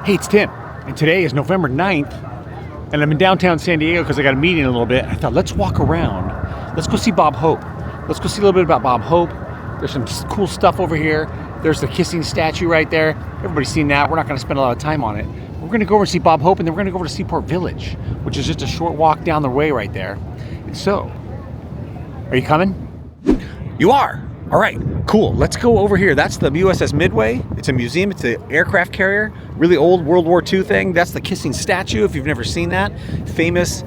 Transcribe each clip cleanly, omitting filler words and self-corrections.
Hey, it's Tim, and today is November 9th, and I'm in downtown San Diego because I got a meeting in a little bit. I thought, let's walk around. Let's go see Bob Hope. Let's go see a little bit about Bob Hope. There's some cool stuff over here. There's the kissing statue right there. Everybody's seen that. We're not going to spend a lot of time on it. We're going to go over and see Bob Hope, and then we're going to go over to Seaport Village, which is just a short walk down the way right there. And so, are you coming? You are? All right, cool. Let's go over here. That's the USS Midway. It's a museum. It's an aircraft carrier. Really old World War II thing. That's the kissing statue, if you've never seen that. Famous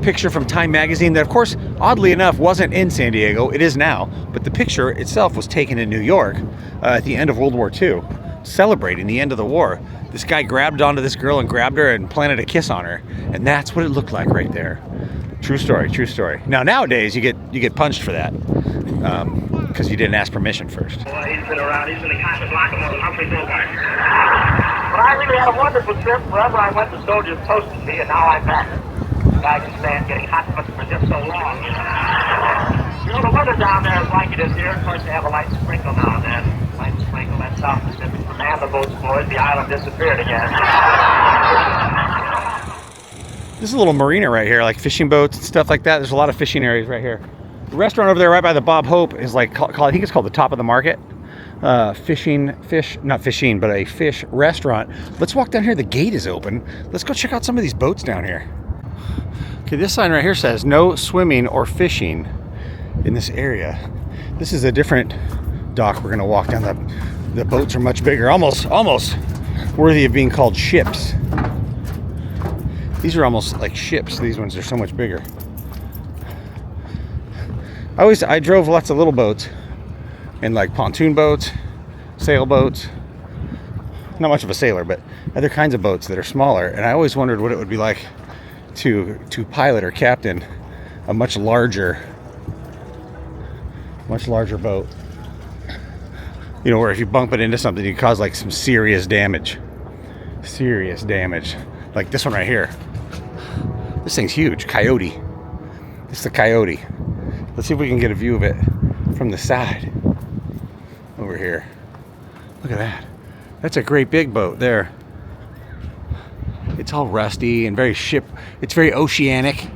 picture from Time magazine that, of course, oddly enough, wasn't in San Diego. It is now. But the picture itself was taken in New York at the end of World War II, celebrating the end of the war. This guy grabbed onto this girl and grabbed her and planted a kiss on her. And that's what it looked like right there. True story, true story. Now, nowadays, you get punched for that. Because you didn't ask permission first. Well, he's been around. He's in the conscious locomotive. Humphrey Bogart. But I really had a wonderful trip. Wherever I went, the soldiers toasted me, and now I'm back. I can stand getting hot for just so long. You know, the weather down there is like it is here. Of course, they have a light sprinkle now and then. Light sprinkle, that's South Pacific. Man, the boat's boys, the island disappeared again. This is a little marina right here, like fishing boats and stuff like that. There's a lot of fishing areas right here. The restaurant over there right by the Bob Hope is like, I think it's called the Top of the Market. Not fishing, but a fish restaurant. Let's walk down here. The gate is open. Let's go check out some of these boats down here. Okay, this sign right here says no swimming or fishing in this area. This is a different dock. We're gonna walk down. The boats are much bigger, almost worthy of being called ships. These are almost like ships. These ones are so much bigger. I drove lots of little boats, and like pontoon boats, sailboats. Not much of a sailor, but other kinds of boats that are smaller. And I always wondered what it would be like to pilot or captain a much larger boat. You know, where if you bump it into something, you cause like some serious damage. Serious damage. Like this one right here. This thing's huge. Coyote. It's the Coyote. Let's see if we can get a view of it from the side over here. Look at that. That's a great big boat there. It's all rusty and it's very oceanic,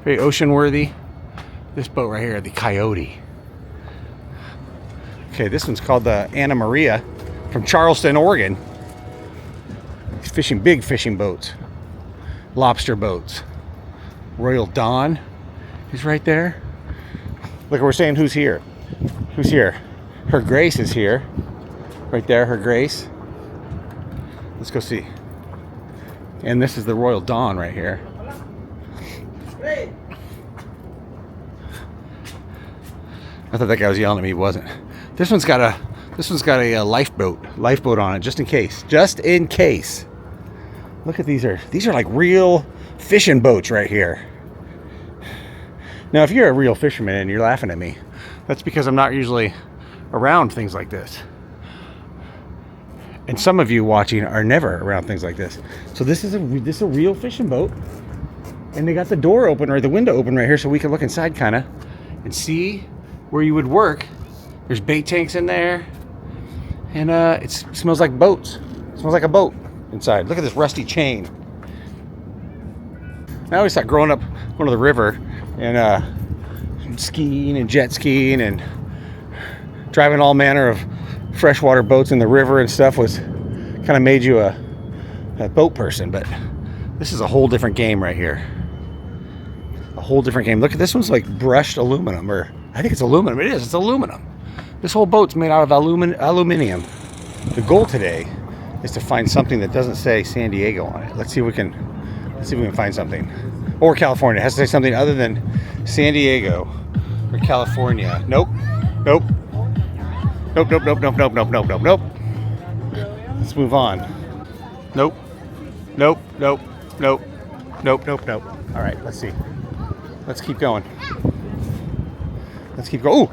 very ocean worthy. This boat right here, the Coyote. Okay, this one's called the Anna Maria from Charleston, Oregon. He's fishing big fishing boats, lobster boats. Royal Dawn is right there. Look, we're saying who's here. Who's here? Her Grace is here. Right there, Her Grace. Let's go see. And this is the Royal Dawn right here. I thought that guy was yelling at me. He wasn't. This one's got a lifeboat on it, just in case. Just in case. Look at these are like real fishing boats right here. Now, if you're a real fisherman and you're laughing at me, that's because I'm not usually around things like this. And some of you watching are never around things like this. So this is a real fishing boat. And they got the door open, or the window open right here, so we can look inside kind of and see where you would work. There's bait tanks in there. And it smells like boats. It smells like a boat inside. Look at this rusty chain. I always thought growing up going to the river and skiing and jet skiing and driving all manner of freshwater boats in the river and stuff was kind of made you a boat person. But this is a whole different game right here. A whole different game. Look at this one's like brushed aluminum, or I think it's aluminum. It is. It's aluminum. This whole boat's made out of aluminium. The goal today is to find something that doesn't say San Diego on it. Let's see if we can find something. Or California. It has to say something other than San Diego or California. Nope. Nope. Nope, nope, nope, nope, nope, nope, nope, nope, nope. Let's move on. Nope. Nope, nope, nope, nope, nope, nope. All right, let's see. Let's keep going. Let's keep going. Ooh!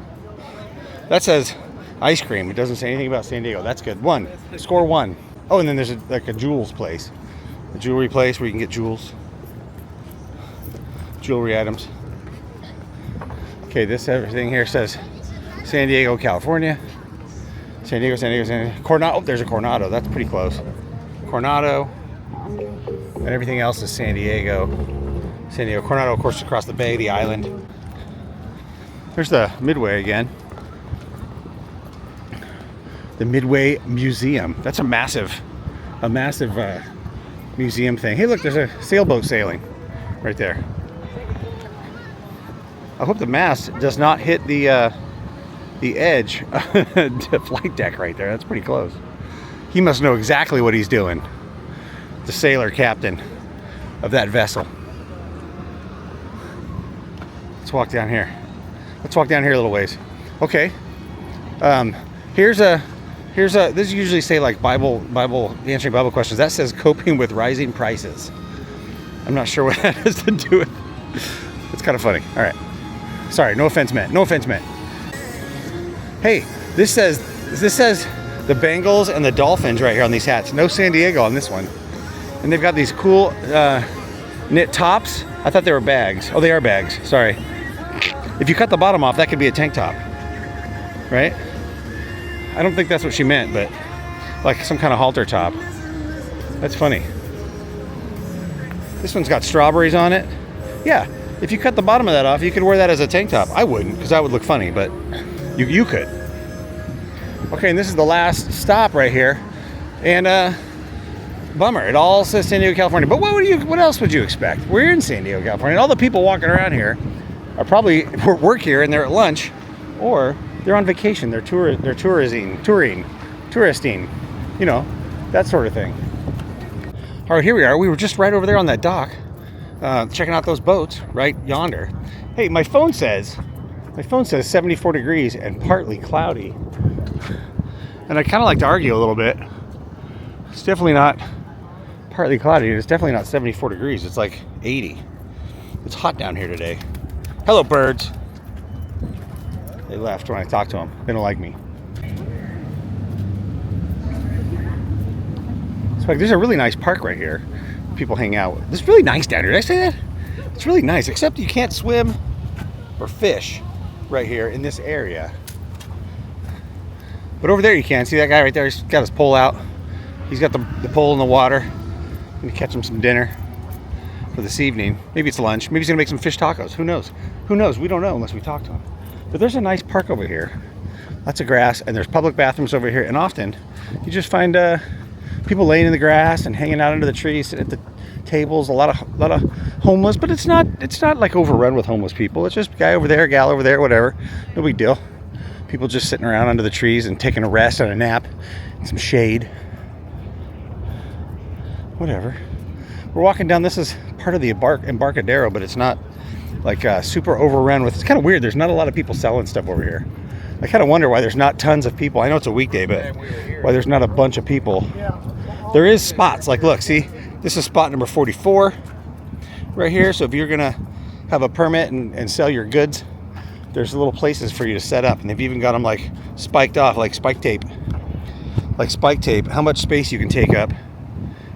That says ice cream. It doesn't say anything about San Diego. That's good. One. Score one. Oh, and then there's like a jewels place. A jewelry place where you can get jewels. Jewelry items. Okay, everything here says San Diego, California. San Diego, San Diego, San Diego. Coronado. Oh, there's a Coronado. That's pretty close. Coronado, and everything else is San Diego. San Diego. Coronado, of course, across the bay, the island. There's the Midway again. The Midway Museum. That's a massive museum thing. Hey, look, there's a sailboat sailing right there. I hope the mast does not hit the edge of the flight deck right there. That's pretty close. He must know exactly what he's doing. The sailor captain of that vessel. Let's walk down here. Let's walk down here a little ways. Okay. This usually say like answering Bible questions. That says coping with rising prices. I'm not sure what that has to do with. It's kind of funny. All right. Sorry, no offense meant. No offense meant. Hey, this says the Bengals and the Dolphins right here on these hats. No San Diego on this one. And they've got these cool knit tops. I thought they were bags. Oh, they are bags. Sorry. If you cut the bottom off, that could be a tank top, right? I don't think that's what she meant, but like some kind of halter top. That's funny. This one's got strawberries on it. Yeah, if you cut the bottom of that off, you could wear that as a tank top. I wouldn't, because that would look funny, but you could. Okay, and this is the last stop right here. And bummer, it all says San Diego, California. But what else would you expect? We're in San Diego, California. And all the people walking around here are probably work here and they're at lunch, or they're on vacation. They're touristing, you know, that sort of thing. All right, here we are. We were just right over there on that dock, checking out those boats right yonder. Hey, my phone says 74 degrees and partly cloudy. And I kind of like to argue a little bit. It's definitely not partly cloudy. It's definitely not 74 degrees. It's like 80. It's hot down here today. Hello, birds. They left when I talked to them. They don't like me. It's like there's a really nice park right here. People hang out. It's really nice down here. Did I say that? It's really nice, except you can't swim or fish right here in this area. But over there you can. See that guy right there? He's got his pole out. He's got the pole in the water. I'm gonna catch him some dinner for this evening. Maybe it's lunch. Maybe he's gonna make some fish tacos. Who knows? Who knows? We don't know unless we talk to him. But there's a nice park over here. Lots of grass, and there's public bathrooms over here. And often you just find people laying in the grass and hanging out under the trees, sitting at the tables. A lot of homeless, but it's not like overrun with homeless people. It's just a guy over there, a gal over there, whatever. No big deal. People just sitting around under the trees and taking a rest and a nap, and some shade. Whatever. We're walking down. This is part of the Embarcadero, but it's not like super overrun with. It's kind of weird. There's not a lot of people selling stuff over here. I kind of wonder why there's not tons of people. I know it's a weekday, but why there's not a bunch of people. There is spots. Like, look, see, this is spot number 44 right here. So if you're gonna have a permit and sell your goods, there's little places for you to set up, and they've even got them like spiked off, like spike tape. How much space you can take up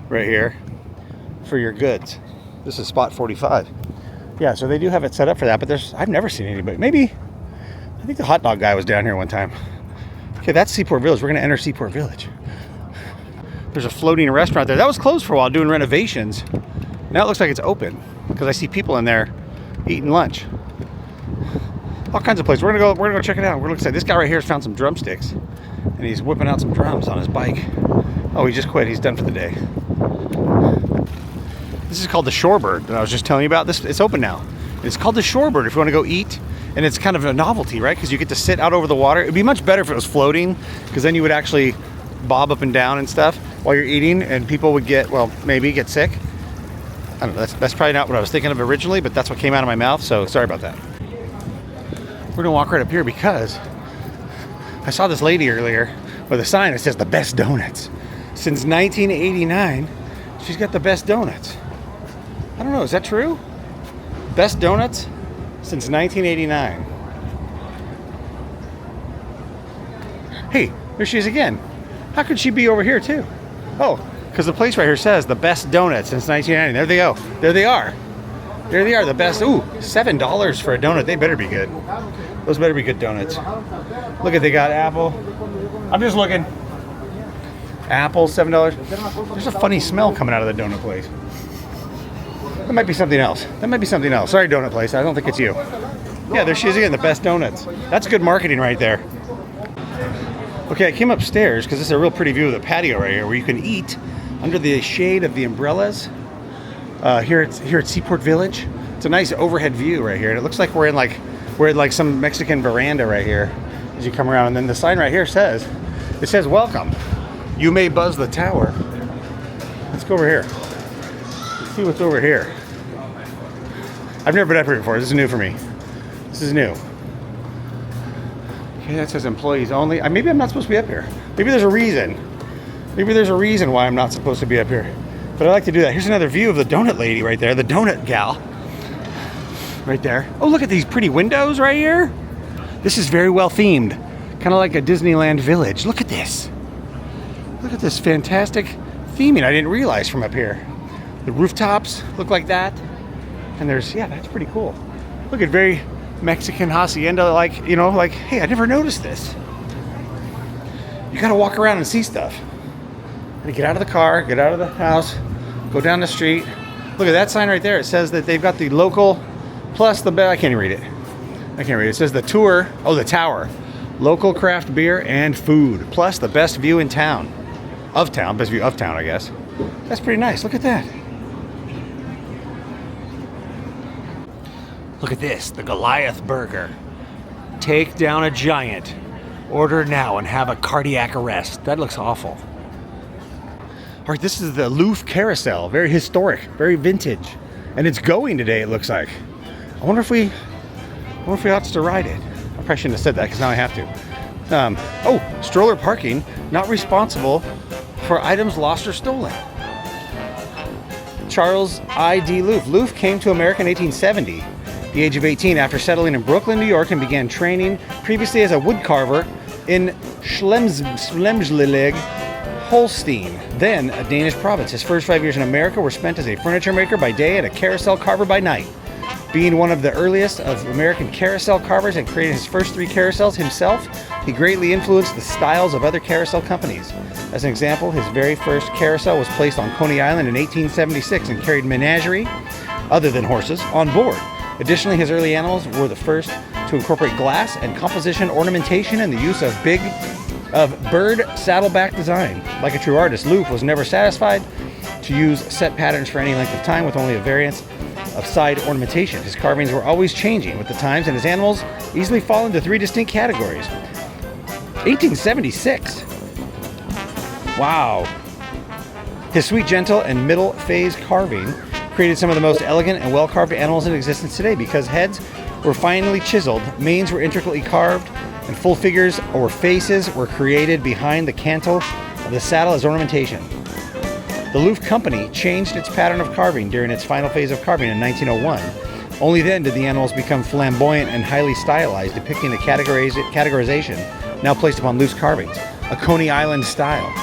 right here for your goods. This is spot 45. Yeah, so they do have it set up for that, but I've never seen anybody. Maybe, I think the hot dog guy was down here one time. Okay, that's Seaport Village. We're gonna enter Seaport Village. There's a floating restaurant there. That was closed for a while doing renovations. Now it looks like it's open because I see people in there eating lunch. All kinds of places. We're gonna go check it out. We're gonna look at this guy right here has found some drumsticks, and he's whipping out some drums on his bike. Oh, he just quit. He's done for the day. This is called the Shorebird that I was just telling you about. It's open now. It's called the Shorebird if you want to go eat, and it's kind of a novelty, right? Because you get to sit out over the water. It'd be much better if it was floating, because then you would actually bob up and down and stuff while you're eating, and people would maybe get sick. I don't know. That's probably not what I was thinking of originally, but that's what came out of my mouth. So sorry about that. We're gonna walk right up here because I saw this lady earlier with a sign that says the best donuts. Since 1989, she's got the best donuts. I don't know, is that true? Best donuts since 1989. Hey, there she is again. How could she be over here too? Oh, because the place right here says the best donuts since 1990. There they go. There they are. There they are, the best. Ooh, $7 for a donut. They better be good. Those better be good donuts. Look at, they got apple. I'm just looking. Apples, $7. There's a funny smell coming out of the donut place. That might be something else. That might be something else. Sorry, donut place. I don't think it's you. Yeah, there she is again, the best donuts. That's good marketing right there. Okay, I came upstairs because this is a real pretty view of the patio right here where you can eat under the shade of the umbrellas here at Seaport Village. It's a nice overhead view right here. And it looks like we're in like some Mexican veranda right here as you come around. And then the sign right here says, welcome. You may buzz the tower. Let's go over here. Let's see what's over here. I've never been up here before. This is new for me. This is new. Okay, that says employees only. Maybe I'm not supposed to be up here. Maybe there's a reason. Maybe there's a reason why I'm not supposed to be up here. But I like to do that. Here's another view of the donut lady right there. The donut gal. Right there. Oh, look at these pretty windows right here. This is very well themed. Kind of like a Disneyland village. Look at this. Look at this fantastic theming. I didn't realize from up here. The rooftops look like that. And there's, yeah, that's pretty cool. Look at very Mexican hacienda, like, hey, I never noticed this. You gotta walk around and see stuff. And get out of the car, get out of the house, go down the street. Look at that sign right there. It says that they've got the local plus the, I can't even read it. I can't read it. It says the tour, the tower. Local craft beer and food, plus the best view in town. Best view of town, I guess. That's pretty nice. Look at that. Look at this, the Goliath Burger. Take down a giant. Order now and have a cardiac arrest. That looks awful. All right, this is the Louvre Carousel. Very historic, very vintage. And it's going today, it looks like. I wonder if we ought to ride it. I probably shouldn't have said that because now I have to. Stroller parking, not responsible for items lost or stolen. Charles I.D. Louvre. Louvre came to America in 1870. The age of 18 after settling in Brooklyn, New York, and began training previously as a woodcarver in Schleswig Holstein, then a Danish province. His first 5 years in America were spent as a furniture maker by day and a carousel carver by night. Being one of the earliest of American carousel carvers and creating his first 3 carousels himself, he greatly influenced the styles of other carousel companies. As an example, his very first carousel was placed on Coney Island in 1876 and carried menagerie, other than horses, on board. Additionally, his early animals were the first to incorporate glass and composition ornamentation and the use of bird saddleback design. Like a true artist, Louvre was never satisfied to use set patterns for any length of time with only a variance of side ornamentation. His carvings were always changing with the times, and his animals easily fall into 3 distinct categories. 1876. Wow. His sweet, gentle, and middle phase carving created some of the most elegant and well-carved animals in existence today because heads were finely chiseled, manes were intricately carved, and full figures or faces were created behind the cantle of the saddle as ornamentation. The Louvre Company changed its pattern of carving during its final phase of carving in 1901. Only then did the animals become flamboyant and highly stylized, depicting the categorization now placed upon Louvre's carvings, a Coney Island style.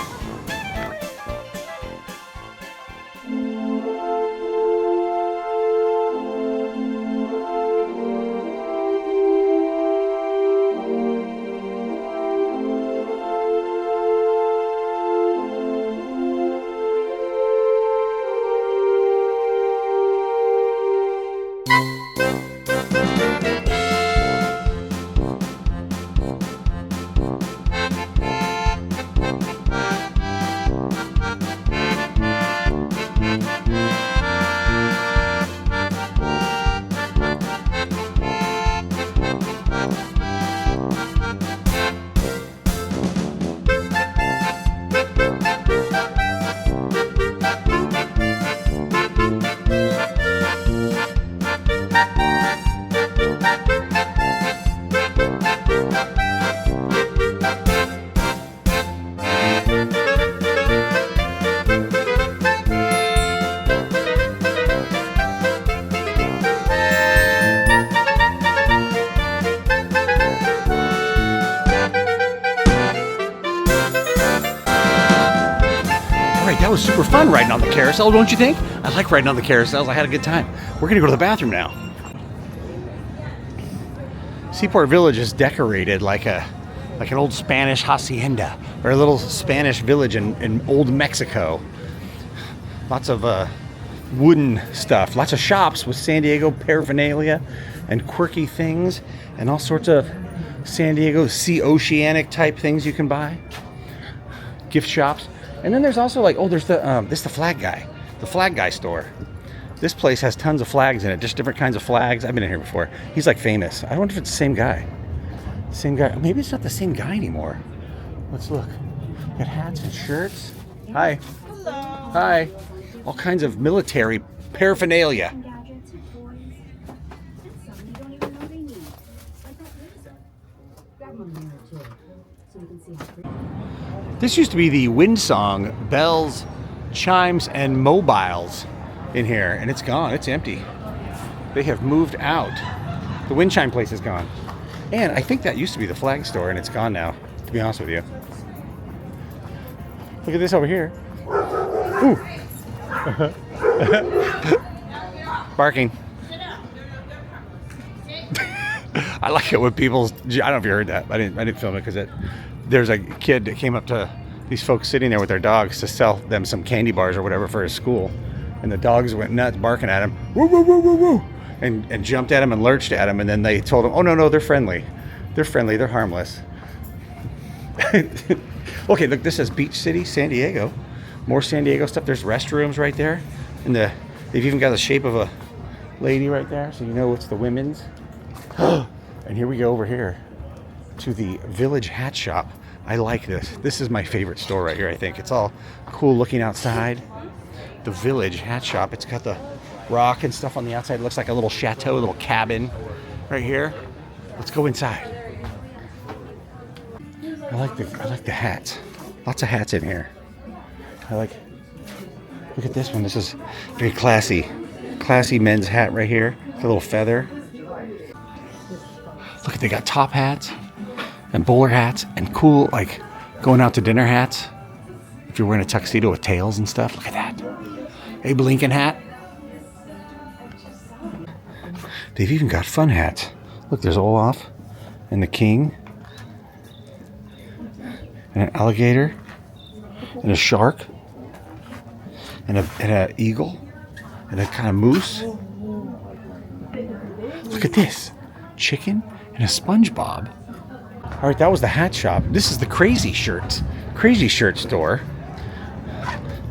That was super fun riding on the carousel, don't you think? I like riding on the carousels. I had a good time. We're gonna go to the bathroom now. Seaport Village is decorated like a like an old Spanish hacienda or a little Spanish village in old Mexico. Lots of wooden stuff, lots of shops with San Diego paraphernalia and quirky things and all sorts of San Diego sea oceanic type things you can buy. Gift shops. And then there's also like, oh, there's the flag guy store. This place has tons of flags in it, just different kinds of flags. I've been in here before. He's like famous. I wonder if it's the same guy. Same guy. Maybe it's not the same guy anymore. Let's look. Got hats and shirts. Hi. Hello. Hi. All kinds of military paraphernalia. This used to be the Windsong bells, chimes, and mobiles in here, and it's gone. It's empty. They have moved out. The wind chime place is gone. And I think that used to be the flag store, and it's gone now, to be honest with you. Look at this over here. Ooh. Barking. I like it when people's, I don't know if you heard that. I didn't film it because there's a kid that came up to these folks sitting there with their dogs to sell them some candy bars or whatever for his school. And the dogs went nuts barking at him. Woo, woo, woo, woo, woo. And jumped at him and lurched at him. And then they told him, oh, no, they're friendly. They're friendly. They're harmless. Okay, look, this says Beach City, San Diego. More San Diego stuff. There's restrooms right there. And they've even got the shape of a lady right there. So you know it's the women's. And here we go over here to the Village Hat Shop. I like this. This is my favorite store right here, I think. It's all cool looking outside. The Village Hat Shop. It's got the rock and stuff on the outside. It looks like a little chateau, a little cabin right here. Let's go inside. I like the hats. Lots of hats in here. Look at this one. This is very classy. Classy men's hat right here. The little feather. Look, they got top hats and bowler hats and cool, like, going out to dinner hats. If you're wearing a tuxedo with tails and stuff, look at that. Abe Lincoln hat. They've even got fun hats. Look, there's Olaf and the King and an alligator and a shark and a eagle and a kind of moose. Look at this. Chicken and a SpongeBob. All right, that was the hat shop. This is the Crazy Shirt store.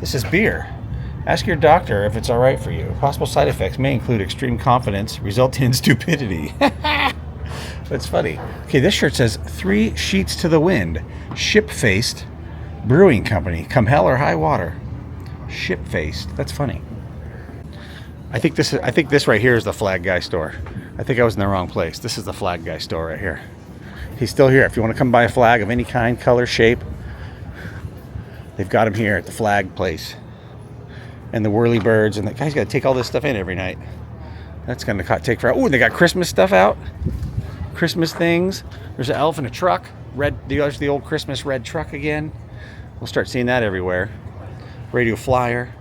This is beer. Ask your doctor if it's all right for you. Possible side effects may include extreme confidence resulting in stupidity. That's funny. Okay, this shirt says 3 sheets to the wind. Ship-faced brewing company. Come hell or high water. Ship-faced. That's funny. I think this right here is the flag guy store. I think I was in the wrong place. This is the flag guy store right here. He's still here. If you want to come buy a flag of any kind, color, shape, they've got him here at the flag place. And the whirly birds, and the guy's got to take all this stuff in every night. That's going to take forever. Oh, and they got Christmas stuff out. Christmas things. There's an elf in a truck. There's the old Christmas red truck again. We'll start seeing that everywhere. Radio flyer.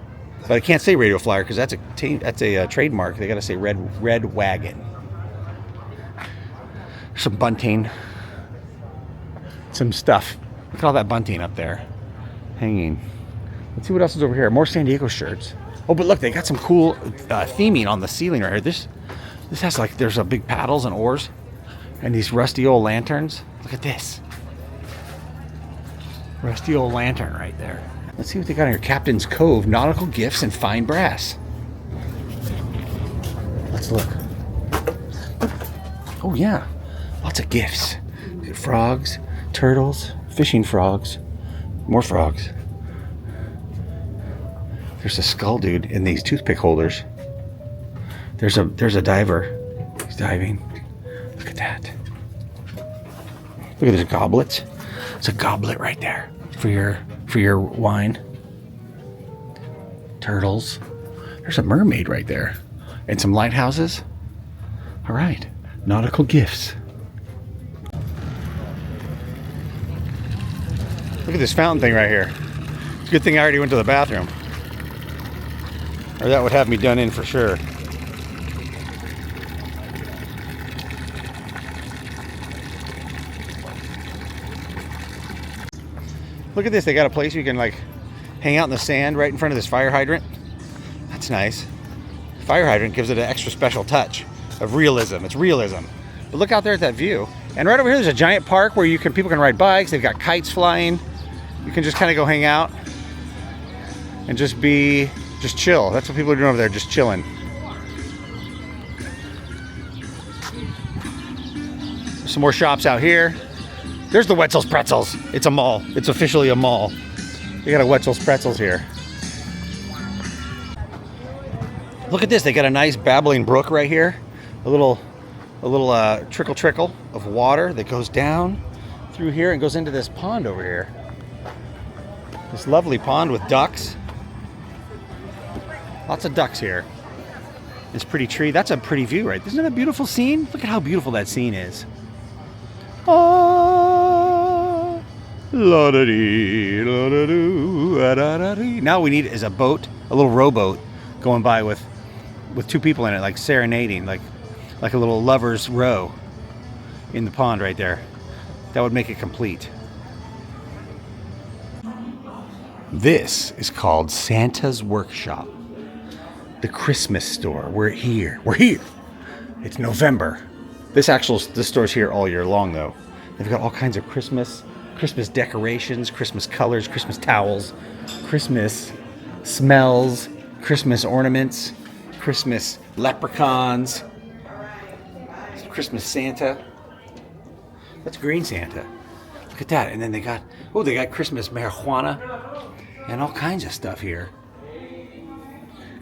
But I can't say radio flyer because that's a trademark. They got to say red wagon. Some bunting. Some stuff. Look at all that bunting up there. Hanging. Let's see what else is over here. More San Diego shirts. Oh, but look, they got some cool theming on the ceiling right here. This has like, there's a big paddles and oars and these rusty old lanterns. Look at this. Rusty old lantern right there. Let's see what they got in here. Captain's Cove, nautical gifts and fine brass. Let's look. Oh yeah, lots of gifts. Frogs, turtles, fishing frogs, more frogs. There's a skull dude in these toothpick holders. There's a diver. He's diving. Look at that. Look at this goblet. It's a goblet right there for your wine. Turtles. There's a mermaid right there. And some lighthouses. All right. Nautical gifts. Look at this fountain thing right here. It's a good thing I already went to the bathroom. Or that would have me done in for sure. Look at this. They got a place you can like hang out in the sand right in front of this fire hydrant. That's nice. Fire hydrant gives it an extra special touch of realism. It's realism. But look out there at that view. And right over here, there's a giant park where people can ride bikes. They've got kites flying. You can just kind of go hang out and just chill. That's what people are doing over there, just chilling. Some more shops out here. There's the Wetzel's Pretzels. It's a mall. It's officially a mall. They got a Wetzel's Pretzels here. Look at this. They got a nice babbling brook right here. A little trickle of water that goes down through here and goes into this pond over here. This lovely pond with ducks. Lots of ducks here. This pretty tree. That's a pretty view, right? Isn't that a beautiful scene? Look at how beautiful that scene is. Ah, la-da-dee, la-da-doo, ah-da-da-dee. Now we need is a boat, a little rowboat going by with two people in it, like serenading, like a little lover's row in the pond right there. That would make it complete. This is called Santa's Workshop. The Christmas store. We're here. It's November. This store's here all year long though. They've got all kinds of Christmas decorations, Christmas colors, Christmas towels, Christmas smells, Christmas ornaments, Christmas leprechauns, Christmas Santa. That's green Santa. Look at that. And then they got Christmas marijuana and all kinds of stuff here.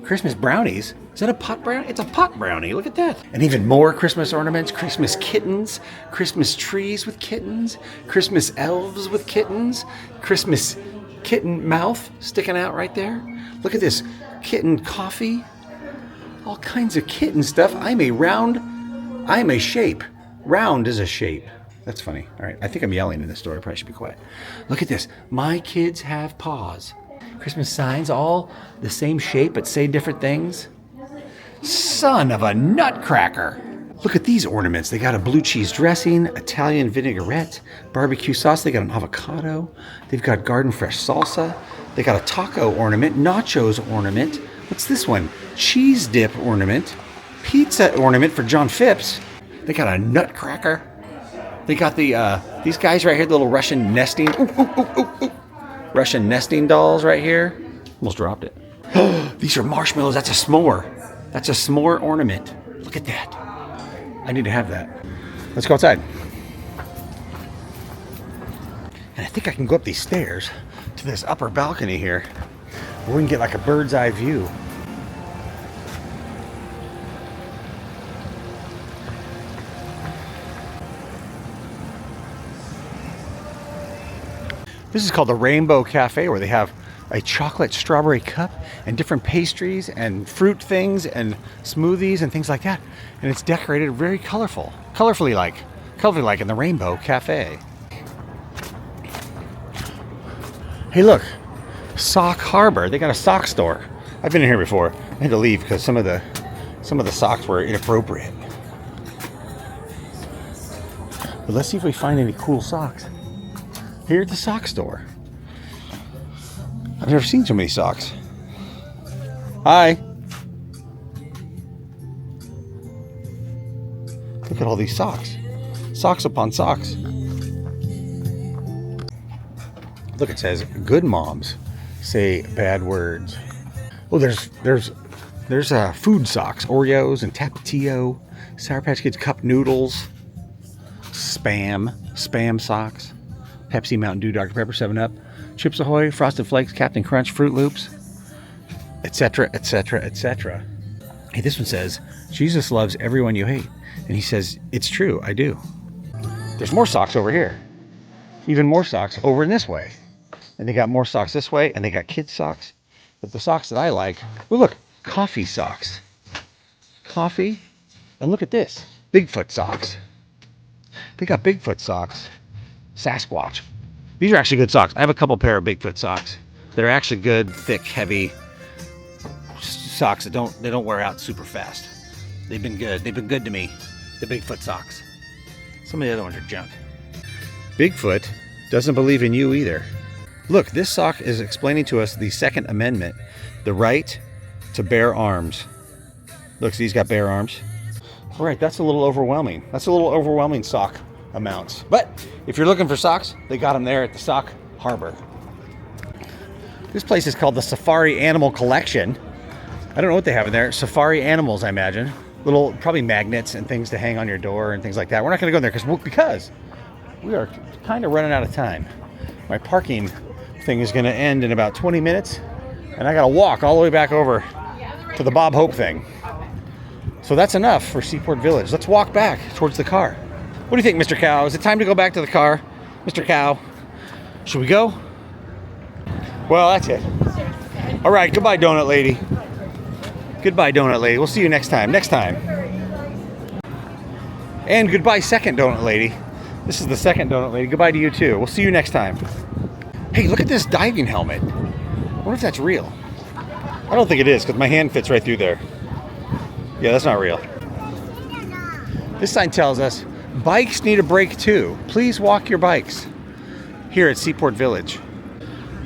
Christmas brownies. Is that a pot brownie? It's a pot brownie. Look at that. And even more Christmas ornaments, Christmas kittens, Christmas trees with kittens, Christmas elves with kittens, Christmas kitten mouth sticking out right there. Look at this. Kitten coffee. All kinds of kitten stuff. I'm a shape. Round is a shape. That's funny. All right. I think I'm yelling in this story. I probably should be quiet. Look at this. My kids have paws. Christmas signs, all the same shape but say different things. Son of a nutcracker. Look at these ornaments. They got a blue cheese dressing, Italian vinaigrette, barbecue sauce. They got an avocado. They've got garden fresh salsa. They got a taco ornament, nachos ornament. What's this one? Cheese dip ornament, pizza ornament for John Phipps. They got a nutcracker. They got these guys right here, the little Russian nesting. Russian nesting dolls right here. Almost dropped it. These are marshmallows. That's a s'more. That's a s'more ornament. Look at that. I need to have that. Let's go outside. And I think I can go up these stairs to this upper balcony here where we can get like a bird's eye view. This is called the Rainbow Cafe, where they have a chocolate strawberry cup and different pastries and fruit things and smoothies and things like that. And it's decorated very colorfully like in the Rainbow Cafe. Hey, look, Sock Harbor. They got a sock store. I've been in here before. I had to leave because some of the socks were inappropriate. But let's see if we find any cool socks here at the sock store. I've never seen so many socks. Hi. Look at all these socks. Socks upon socks. Look, it says good moms say bad words. Oh, there's food socks, Oreos and Tapatio, Sour Patch Kids cup noodles, spam socks, Pepsi, Mountain Dew, Dr. Pepper, 7-Up, Chips Ahoy, Frosted Flakes, Captain Crunch, Fruit Loops, etc., etc., etc. Hey, this one says, Jesus loves everyone you hate. And he says, it's true, I do. There's more socks over here. Even more socks over in this way. And they got more socks this way, and they got kids' socks. But the socks that I like, oh look, coffee socks. Coffee. And look at this, Bigfoot socks. They got Bigfoot socks. Sasquatch. These are actually good socks. I have a couple pair of Bigfoot socks. They're actually good, thick, heavy socks that don't wear out super fast. They've been good. They've been good to me. The Bigfoot socks. Some of the other ones are junk. Bigfoot doesn't believe in you either. Look, this sock is explaining to us the Second Amendment, the right to bear arms. Look, see, he's got bare arms. All right, that's a little overwhelming. That's a little overwhelming sock amounts. But if you're looking for socks, they got them there at the Sock Harbor. This place is called the Safari Animal Collection. I don't know what they have in there. Safari animals, I imagine. Little, probably magnets and things to hang on your door and things like that. We're not going to go in there because we are kind of running out of time. My parking thing is going to end in about 20 minutes, and I got to walk all the way back over to the Bob Hope thing. So that's enough for Seaport Village. Let's walk back towards the car. What do you think, Mr. Cow? Is it time to go back to the car? Mr. Cow, should we go? Well, that's it. All right, goodbye, Donut Lady. Goodbye, Donut Lady. We'll see you next time. Next time. And goodbye, second Donut Lady. This is the second Donut Lady. Goodbye to you, too. We'll see you next time. Hey, look at this diving helmet. I wonder if that's real. I don't think it is, because my hand fits right through there. Yeah, that's not real. This sign tells us, bikes need a break, too. Please walk your bikes. Here at Seaport Village.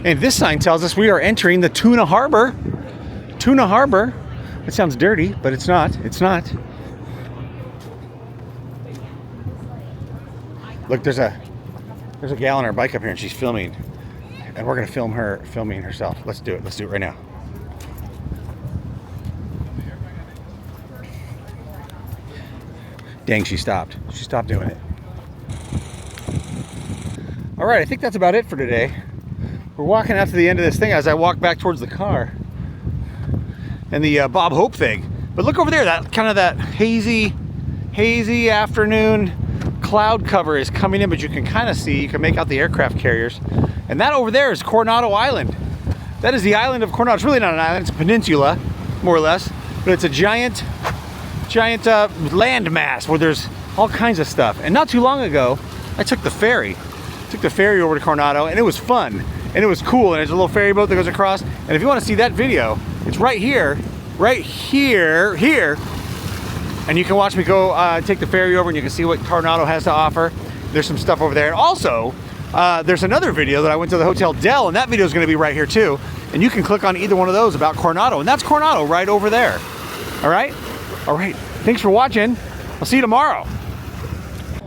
And this sign tells us we are entering the Tuna Harbor. Tuna Harbor. It sounds dirty, but it's not. It's not. Look, there's a gal on her bike up here, and she's filming. And we're gonna film her filming herself. Let's do it. Let's do it right now. Dang, she stopped. She stopped doing it. All right, I think that's about it for today. We're walking out to the end of this thing as I walk back towards the car and the Bob Hope thing. But look over there, that kind of that hazy afternoon cloud cover is coming in, but you can kind of see, you can make out the aircraft carriers. And that over there is Coronado Island. That is the island of Coronado. It's really not an island, it's a peninsula, more or less, but it's a giant land mass where there's all kinds of stuff. And not too long ago, I took the ferry over to Coronado, and it was fun. And it was cool, and there's a little ferry boat that goes across. And if you want to see that video, it's right here. And you can watch me go take the ferry over, and you can see what Coronado has to offer. There's some stuff over there. And also, there's another video that I went to the Hotel Del, and that video is going to be right here too. And you can click on either one of those about Coronado, and that's Coronado right over there. All right? All right. Thanks for watching. I'll see you tomorrow.